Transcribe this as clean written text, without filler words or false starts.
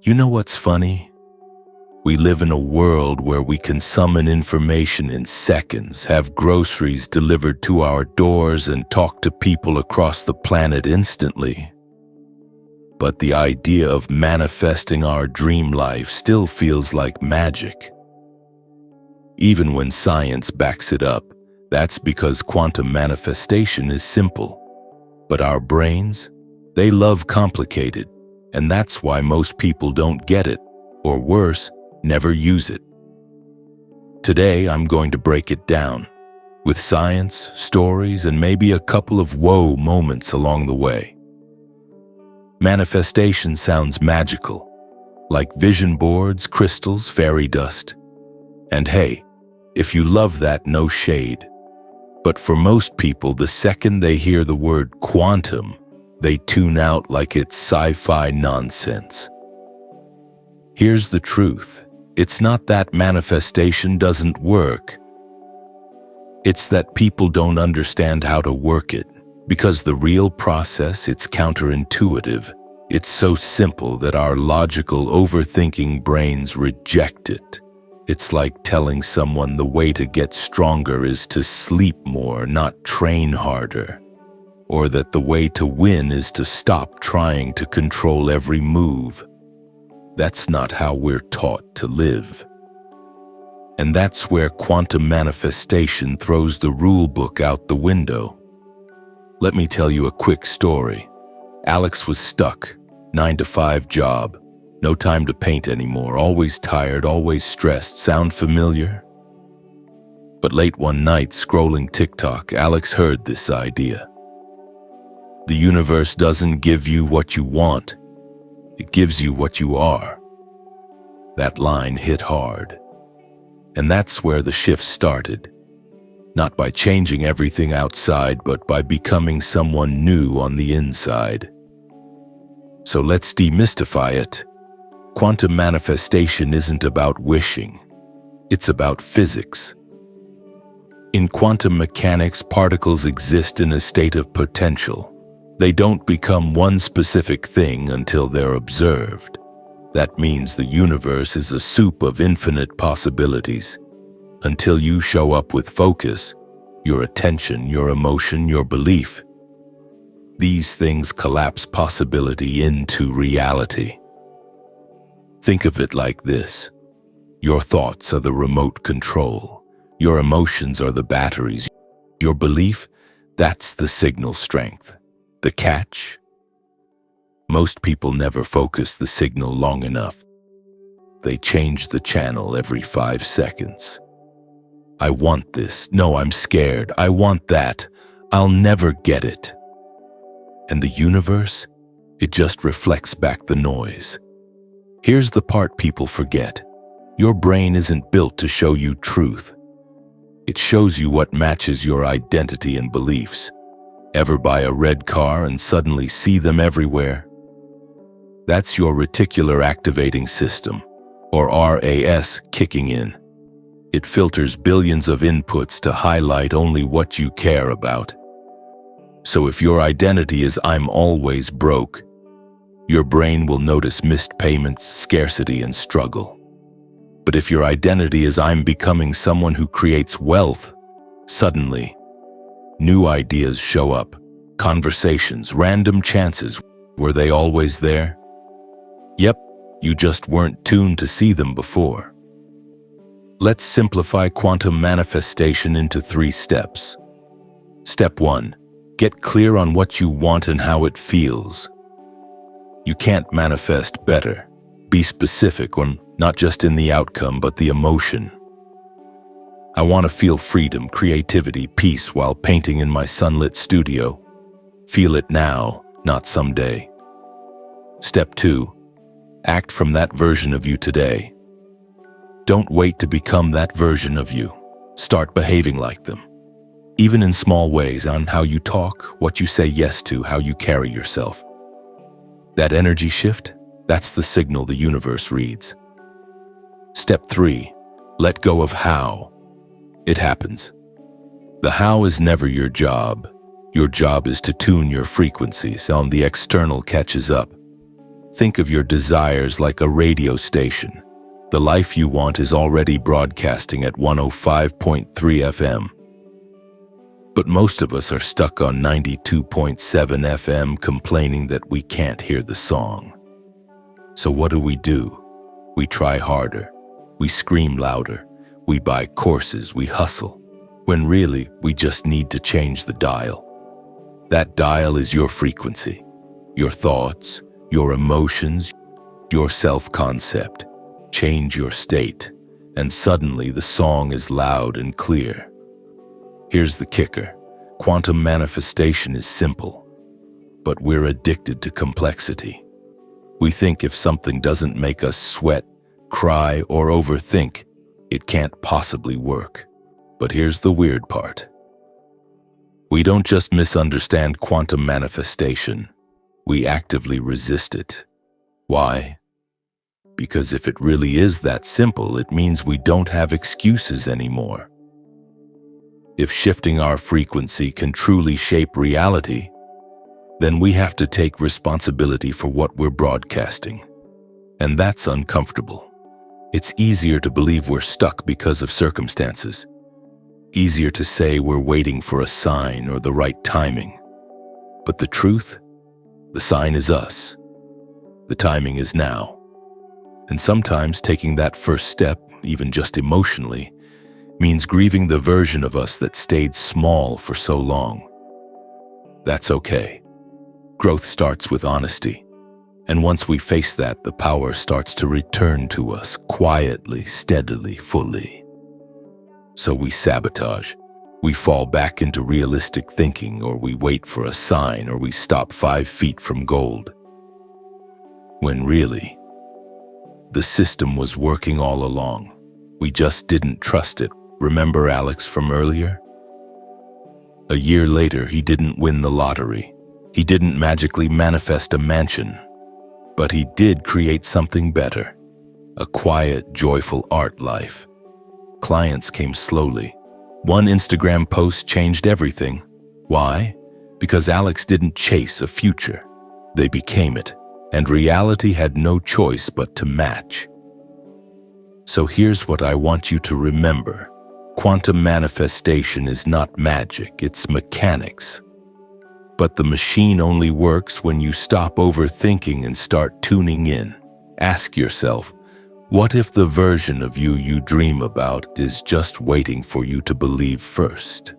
You know what's funny? We live in a world where we can summon information in seconds, have groceries delivered to our doors, and talk to people across the planet instantly. But the idea of manifesting our dream life still feels like magic. Even when science backs it up, that's because quantum manifestation is simple. But our brains, they love complicated, and that's why most people don't get it, or worse, never use it. Today, I'm going to break it down, with science, stories, and maybe a couple of whoa moments along the way. Manifestation sounds magical, like vision boards, crystals, fairy dust. And hey, if you love that, no shade. But for most people, the second they hear the word quantum, they tune out like it's sci-fi nonsense. Here's the truth. It's not that manifestation doesn't work. It's that people don't understand how to work it. Because the real process, it's counterintuitive. It's so simple that our logical, overthinking brains reject it. It's like telling someone the way to get stronger is to sleep more, not train harder. Or that the way to win is to stop trying to control every move. That's not how we're taught to live. And that's where quantum manifestation throws the rule book out the window. Let me tell you a quick story. Alex was stuck, 9-to-5 job. No time to paint anymore, always tired, always stressed. Sound familiar? But late one night, scrolling TikTok, Alex heard this idea. The universe doesn't give you what you want. It gives you what you are. That line hit hard. And that's where the shift started. Not by changing everything outside, but by becoming someone new on the inside. So let's demystify it. Quantum manifestation isn't about wishing. It's about physics. In quantum mechanics, particles exist in a state of potential. They don't become one specific thing until they're observed. That means the universe is a soup of infinite possibilities. Until you show up with focus, your attention, your emotion, your belief, these things collapse possibility into reality. Think of it like this. Your thoughts are the remote control. Your emotions are the batteries. Your belief, that's the signal strength. The catch? Most people never focus the signal long enough. They change the channel every 5 seconds. I want this. No, I'm scared. I want that. I'll never get it. And the universe? It just reflects back the noise. Here's the part people forget. Your brain isn't built to show you truth. It shows you what matches your identity and beliefs. Ever buy a red car and suddenly see them everywhere? That's your reticular activating system, or RAS, kicking in. It filters billions of inputs to highlight only what you care about. So if your identity is "I'm always broke," your brain will notice missed payments, scarcity, and struggle. But if your identity is "I'm becoming someone who creates wealth," suddenly, new ideas show up. Conversations, random chances. Were they always there? Yep, you just weren't tuned to see them before. Let's simplify quantum manifestation into 3 steps. Step 1. Get clear on what you want and how it feels. You can't manifest better. Be specific on not just in the outcome, but the emotion. I want to feel freedom, creativity, peace while painting in my sunlit studio. Feel it now, not someday. Step 2. Act from that version of you today. Don't wait to become that version of you. Start behaving like them. Even in small ways, on how you talk, what you say yes to, how you carry yourself. That energy shift, that's the signal the universe reads. Step 3. Let go of how. It happens. The how is never your job. Your job is to tune your frequencies, and the external catches up. Think of your desires like a radio station. The life you want is already broadcasting at 105.3 FM. But most of us are stuck on 92.7 FM complaining that we can't hear the song. So what do? We try harder. We scream louder. We buy courses. We hustle. When really, we just need to change the dial. That dial is your frequency, your thoughts, your emotions, your self-concept. Change your state, and suddenly the song is loud and clear. Here's the kicker. Quantum manifestation is simple, but we're addicted to complexity. We think if something doesn't make us sweat, cry, or overthink, it can't possibly work. But here's the weird part. We don't just misunderstand quantum manifestation, we actively resist it. Why? Because if it really is that simple, it means we don't have excuses anymore. If shifting our frequency can truly shape reality, then we have to take responsibility for what we're broadcasting. And that's uncomfortable. It's easier to believe we're stuck because of circumstances. Easier to say we're waiting for a sign or the right timing. But the truth? The sign is us. The timing is now. And sometimes taking that first step, even just emotionally, means grieving the version of us that stayed small for so long. That's okay. Growth starts with honesty. And once we face that, the power starts to return to us quietly, steadily, fully. So we sabotage. We fall back into realistic thinking, or we wait for a sign, or we stop 5 feet from gold. When really, the system was working all along. We just didn't trust it. Remember Alex from earlier? A year later, he didn't win the lottery. He didn't magically manifest a mansion. But he did create something better. A quiet, joyful art life. Clients came slowly. One Instagram post changed everything. Why? Because Alex didn't chase a future. They became it. And reality had no choice but to match. So here's what I want you to remember. Quantum manifestation is not magic, it's mechanics. But the machine only works when you stop overthinking and start tuning in. Ask yourself, what if the version of you dream about is just waiting for you to believe first?